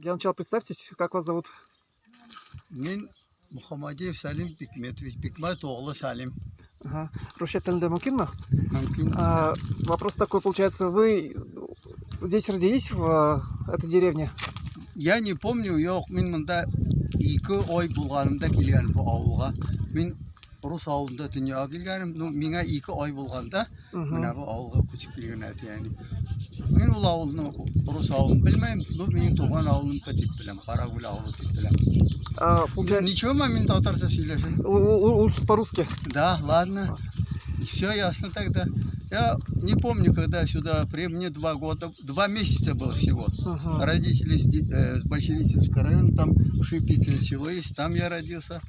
Для начала представьтесь, как вас зовут? Мен Мухаммадиев Салим Бикметович, Бикмет оğlu Салим. Ага. Рушет Тенде Мукинно? Мумкин. Вопрос такой, получается, вы здесь родились, в этой деревне? Я не помню, yok, мен мында 2 ой булганымда келгәнем бу авылга. Мен Рус авылында дөньяга келгәнем, ну миңа 2 ай булганда менә бу авылга күчеп килгән әти яни. Мен ул авылны Рус авылын белмәйм, ну минем туган авылым дип беләм, Карагүл авылы дип беләм. Ничего, мен татарча сөйләшәм. Лучше по-русски. Да, ладно. Все ясно тогда. Я не помню, когда сюда приехал, мне 2 месяца было всего. Родители с Большерицевского района, там в Шипицыно село есть, там я родился.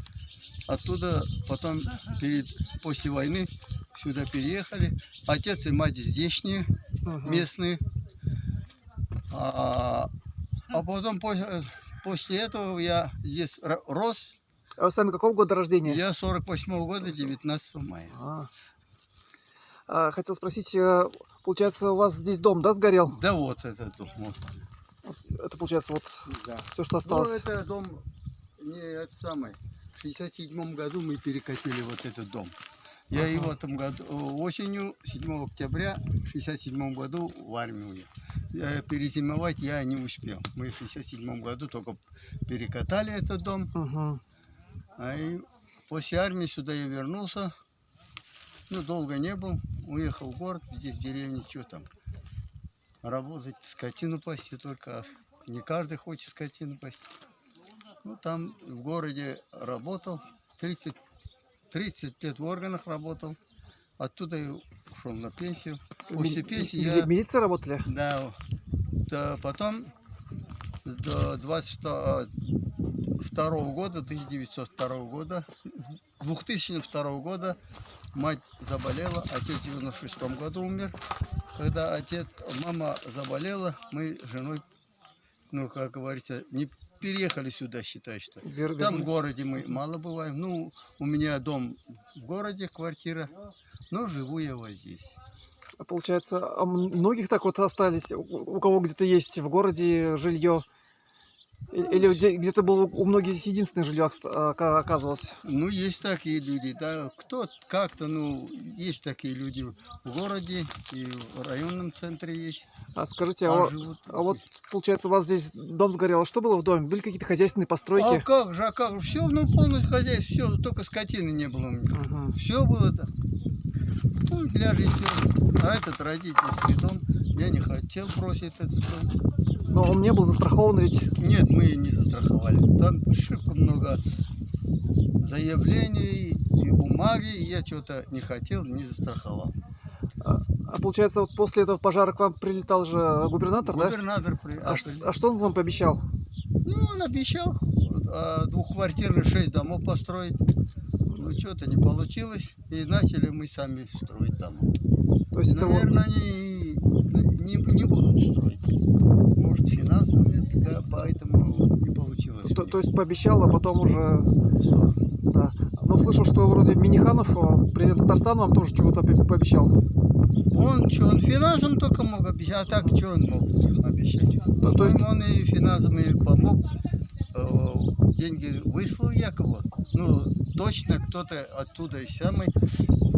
Оттуда потом, после войны, сюда переехали. Отец и мать здешние, местные. А потом после этого я здесь рос. А вы сами какого года рождения? Я 48-го года, 19 мая. Хотел спросить, получается, у вас здесь дом, да, сгорел? Да вот этот дом. Вот. Это получается вот Да. все, что осталось. Ну, это дом, не это самое. В 67 году мы перекатили вот этот дом. Я и в этом году, осенью, 7 октября, в 67 году в армию уехал. Перезимовать я не успел. Мы в 67 году только перекатали этот дом. А и после армии сюда я вернулся. Ну, долго не был. Уехал в город, здесь в деревне, что там. Работать, скотину пасти только. Не каждый хочет скотину пасти. Ну, там в городе работал. 30 лет в органах работал. Оттуда я ушел на пенсию. После пенсии я... В милиции работали? Да. Потом до 22 года, 1902 года, 2002 года мать заболела, отец в 96 году умер. Когда мама заболела, мы с женой, ну, как говорится, не переехали сюда, считай, что. Там в городе мы мало бываем. Ну, у меня дом в городе, квартира, но живу я вот здесь. Получается, а многих так вот остались, у кого где-то есть в городе жилье? Или где-то было у многих здесь единственное жилье оказывалось? Ну, есть такие люди, да. Кто как-то, ну, есть такие люди в городе и в районном центре есть. А скажите, вот получается, у вас здесь дом сгорел. Что было в доме? Были какие-то хозяйственные постройки? А как же, Все, ну, полностью хозяйство, все, только скотины не было у меня. Все было, да. Ну, для жизни. А этот родительский дом, я не хотел бросить этот дом. Но он не был застрахован ведь? Нет, мы не застраховали. Там слишком много заявлений и бумаги, и я что-то не хотел, не застраховал. А получается, вот после этого пожара к вам прилетал же губернатор, да? Губернатор А что он вам пообещал? Ну, он обещал двухквартирных 6 домов построить. Ну, что-то не получилось, и начали мы сами строить дома. То есть наверное, они не будут строить. Может, финансово нет, поэтому не получилось. То есть пообещал, а потом уже... Да. Но слышал, что вроде Миниханов, президент Татарстана, вам тоже чего-то пообещал. Он финансом только мог обещать, а так что он мог обещать? То есть он и финансом и помог, деньги выслал якобы. Ну, точно кто-то оттуда и самый.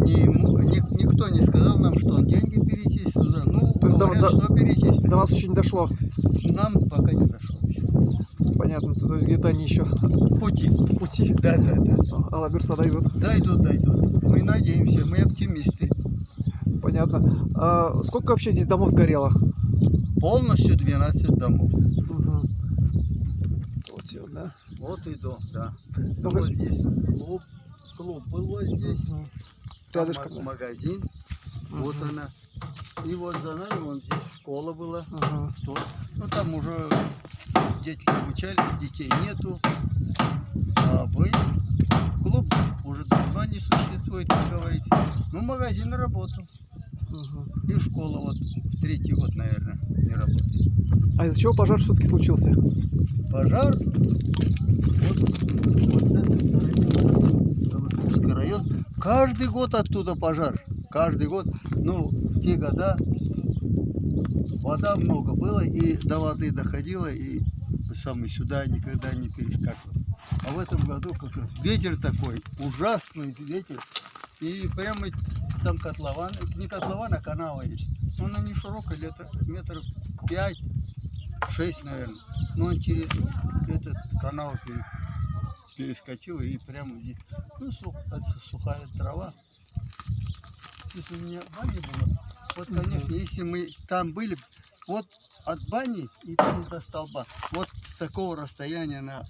Никто не сказал нам, что он деньги перечислил сюда. Ну, то есть говорят, что перечислил. До вас еще не дошло? Нам пока не дошло. Понятно, то есть где-то они еще... Пути. Да. Алла Берса дойдут. Дойдут. Мы надеемся, мы оптимисты. Понятно. А сколько вообще здесь домов сгорело? Полностью 12 домов. Вот, да. Вот и дом, да. Вот здесь клуб был вот здесь. Рядышком, магазин. Вот она. И вот за нами вон здесь школа была. Ну там уже дети обучались, детей нету. А клуб уже давно не существует, как говорится. Ну, магазин работал. И школа вот в 3-й год, наверное, не работает. А из-за чего пожар все-таки случился? Пожар. Вот это район. Каждый год оттуда пожар. Каждый год. Ну, в те года вода много было, и до воды доходило, и самый сюда никогда не перескакивал. А в этом году как раз ветер такой, ужасный ветер. И прямо там котлован, не котлован, а канава есть. Но она не широкая, где-то метров 5-6, наверное. Но он через этот канал перескочил и прямо здесь. Ну, сухая трава. Если у меня баня была, вот, конечно, если мы там были, вот от бани и там до столба, вот с такого расстояния на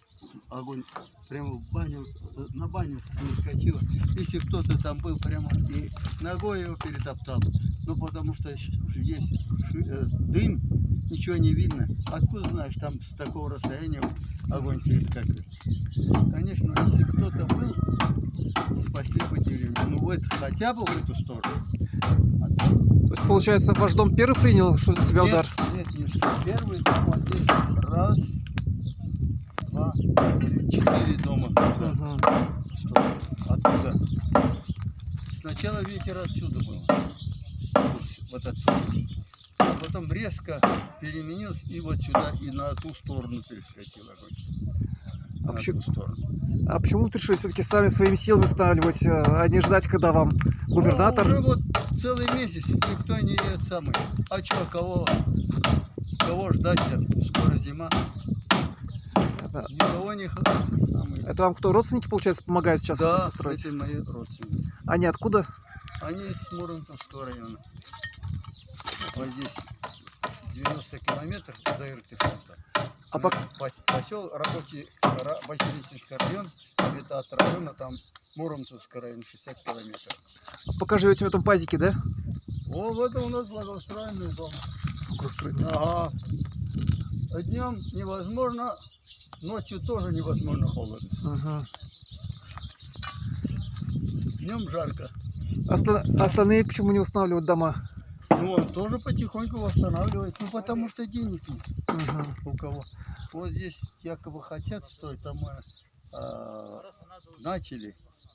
огонь, прямо в баню, на баню перескочила. Если кто-то там был, прямо и ногой его перетоптал. Ну, потому что здесь дым, ничего не видно. Откуда знаешь, там с такого расстояния огонь перескакивает. Конечно, если кто-то был, спасли бы деревню. Ну, вот хотя бы в эту сторону. А там... То есть, получается, ваш дом первый принял на себя удар? Нет, первый дом вот здесь. Раз, два, три, 4 дома. Оттуда. Сначала ветер отсюда был. Вот отсюда. А потом резко переменился и вот сюда, и на ту сторону перескочил огонь. А почему вы решили все-таки сами своими силами останавливать, а не ждать, когда вам губернатор... Ну, уже вот целый месяц никто не едет самый. А что, кого ждать-то? Скоро зима. Никого не самый. Это вам кто, родственники, получается, помогают сейчас да, это строить? это мои родственники. Они откуда? Они из Муромцевского района. Вот здесь 90 километров за Иртышем-то. А Поселок рабочий Бачерицинский район, это от района, там Муромцевский район, 60 километров. Пока живете в этом пазике, да? О, вот это у нас благоустроенный дом. Благоустроенный. Ага. Днем невозможно, ночью тоже невозможно холодно. Ага. Днем жарко. Остальные почему не устанавливают дома? Ну, он тоже потихоньку восстанавливает, ну, потому что денег нет у кого. Вот здесь якобы хотят строить, там начали,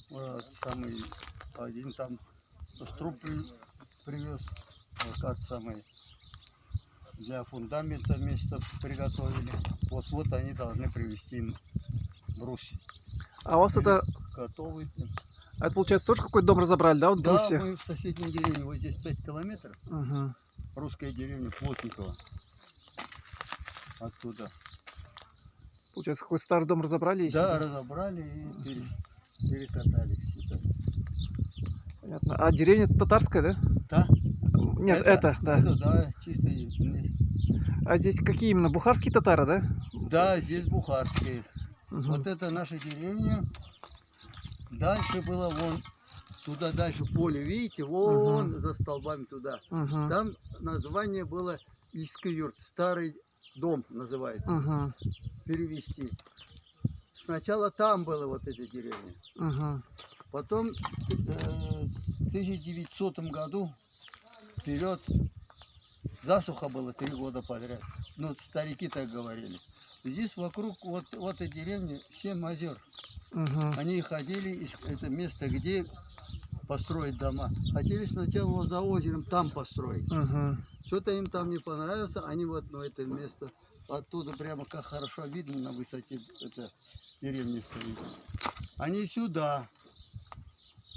вот, самый один там струп привез, как самый, для фундамента место приготовили. Вот они должны привезти им брус. А у вас это... Готовый. А это, получается, тоже какой-то дом разобрали, да? Вот да, брусья? мы в соседней деревне, вот здесь 5 километров. Русская деревня Плотникова. Оттуда. Получается, какой старый дом разобрали? И да, сюда? разобрали и перекатали сюда. Понятно. А деревня татарская, да? Да. Нет, это, да. Это, да, чистые. А здесь какие именно? Бухарские татары, да? Да, здесь бухарские. Вот это наша деревня. Дальше было вон, туда дальше поле, видите, вон за столбами туда. Там название было Искаюрт, старый дом называется. Перевести. Сначала там была вот эта деревня. Потом в 1900 году вперед засуха была 3 года подряд. Ну, старики так говорили. Здесь вокруг вот этой деревни 7 озер. Они ходили, это место, где построить дома. Хотели сначала за озером там построить. Что-то им там не понравилось, они вот на это место. Оттуда прямо как хорошо видно на высоте это деревни стоит. Они сюда.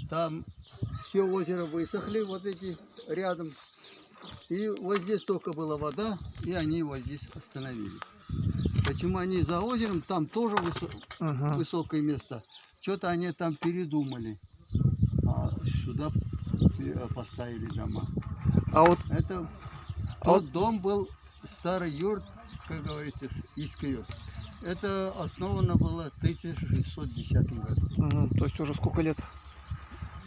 Там все озеро высохли, вот эти рядом. И вот здесь только была вода, и они вот здесь остановились. Почему они за озером, там тоже высокое место. Что-то они там передумали. А сюда поставили дома. А вот это тот дом был старый юрт, как говорится, Искаюрт. Это основано было в 1610 году. То есть уже сколько лет?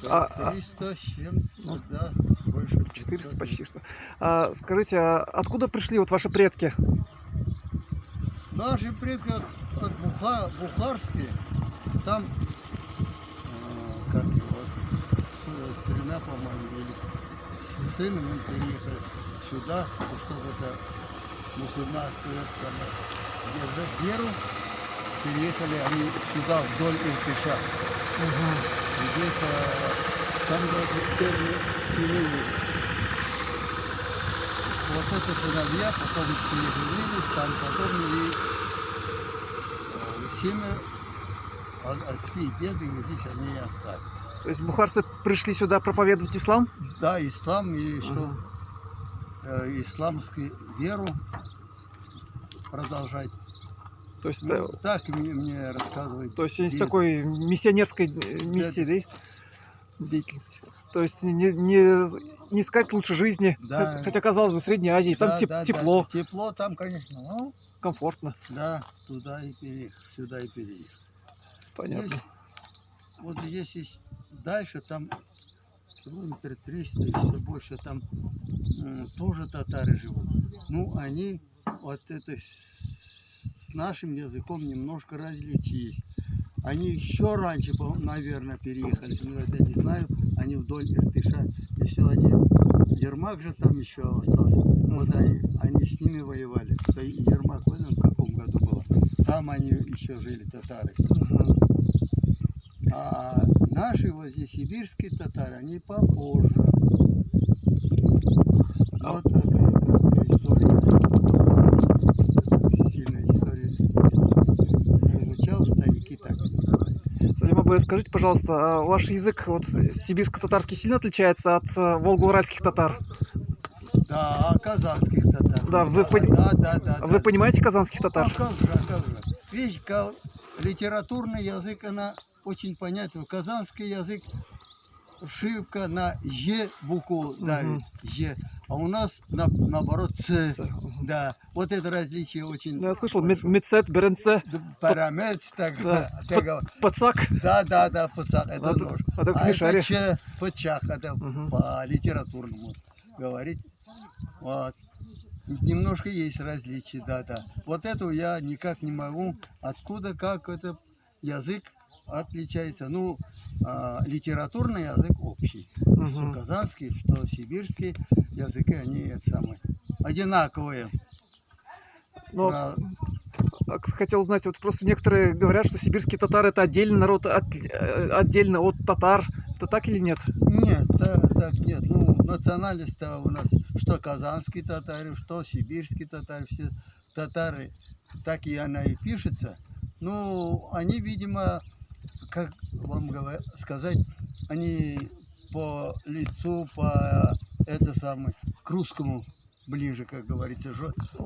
300 с чем-то, да, больше. 400 почти что. Скажите, а откуда пришли вот ваши предки? Наши предки от бухарские, там, как его, с 3, по-моему, или с сыном им переехали сюда, чтобы это мусульманскую держать веру, переехали они сюда вдоль Иртыша. Здесь там первые селения. Вот это сыновья, потом переженились, там потом и семя отцы и деды здесь они и остались. То есть бухарцы пришли сюда проповедовать ислам? Да, ислам, и что исламскую веру продолжать. То есть, Ну, так мне рассказывают. то есть они с деды. такой миссионерской миссией, да, деятельности. То есть не искать лучше жизни, Да. хотя, казалось бы, в Средней Азии, там Да, да, тепло, да. Тепло там, конечно. Ну, комфортно. да, туда и переехал, сюда и переехал. Понятно. Есть, вот здесь есть дальше, там километр 300 и все больше, там тоже татары живут. Ну, они вот это с нашим языком немножко различия есть. Они еще раньше, наверное, переехали, но это не знаю, они вдоль Иртыша, и все, они, Ермак же там еще остался, вот они с ними воевали. Да и Ермак в каком году было, там они еще жили, татары. А наши вот здесь сибирские татары, они попозже. Вот такая краткая история. Сильная история. Я изучал, старики так говорили. Салим Абай, скажите, пожалуйста, а ваш язык вот, сибирско-татарский сильно отличается от волго-уральских татар? Да, казанских татар. Да, вы да. понимаете казанских татар? А как же. Видишь, литературный язык, она очень понятна. Казанский язык шибко на «е» букву давит, «е», а у нас наоборот «ц». Да, вот это различие очень. Я слышал, большое. мецет, беренце, Парамец, так, да, пацак. Да, пацак, это Вот, нож. а так А мишари. это че, пачах, это по литературному говорить. Вот. Немножко есть различия, да. Вот этого я никак не могу, откуда, как это язык отличается. Ну, литературный язык общий. Что казанский, что сибирский языки, они это самые одинаковые. Но Да. хотел узнать, вот просто некоторые говорят, что сибирские татары это отдельный народ, отдельно от татар. Это так или нет? Нет, так нет. Ну, национальность-то у нас, что казанские татары, что сибирские татары, все татары, так и она и пишется. Ну, они, видимо, как вам сказать, они по лицу, по к русскому ближе, как говорится.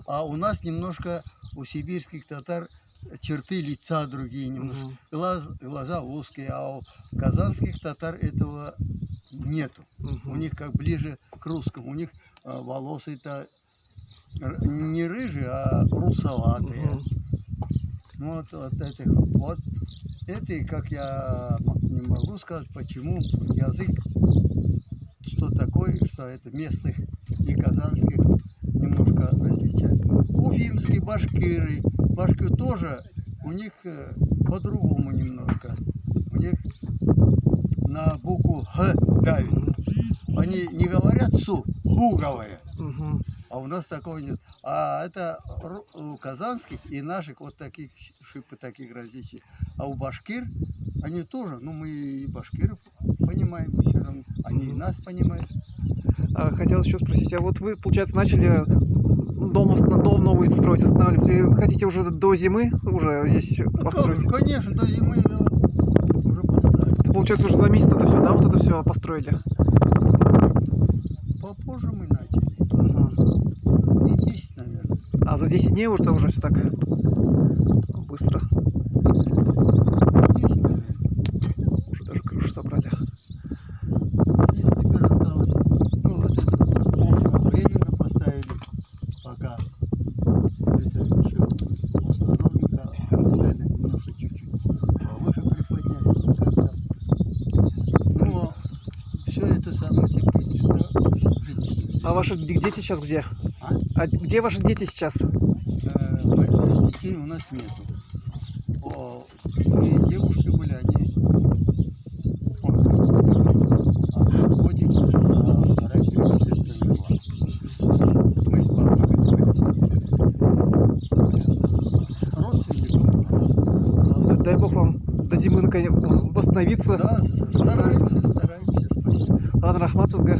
А у нас немножко, у сибирских татар, черты лица другие немножко. Глаза узкие, а у казанских татар этого нету. У них как ближе к русскому. У них волосы-то не рыжие, а русоватые. Вот это, как я не могу сказать, почему язык, что такое, что это местных и казанских немножко различается. Уфимские башкиры тоже, у них по-другому немножко. У них на букву Х давит. Они не говорят су, гу говорят. А у нас такого нет. А это у казанских и наших вот таких шибко таких различий. А у башкир они тоже, ну мы и башкиров понимаем все равно. Они и нас понимают. Хотел еще спросить, а вот вы, получается, начали дом новый строить, останавливать. И хотите уже до зимы уже здесь построить? Конечно, до зимы уже поставили. Это, получается, уже за месяц это все, да, вот это все построили? Попозже мы начали. Не 10, наверное. А за 10 дней уже все так быстро? 10, наверное. Уже даже крышу собрали. Здесь теперь осталось, ну вот это временно поставили, пока это еще установлено, конкретно немножко чуть-чуть повыше приподнять, как-то. Но все это самое теперь сюда жить. А ваши дети сейчас где? А где ваши дети сейчас? Детей у нас нету. Две девушки были, они годик, а вторая 30 лет умерла. Мы с бабушкой родственников. Дай бог вам до зимы наконец восстановиться. Да, стараемся, спасибо. Ладно, рахмат сізге.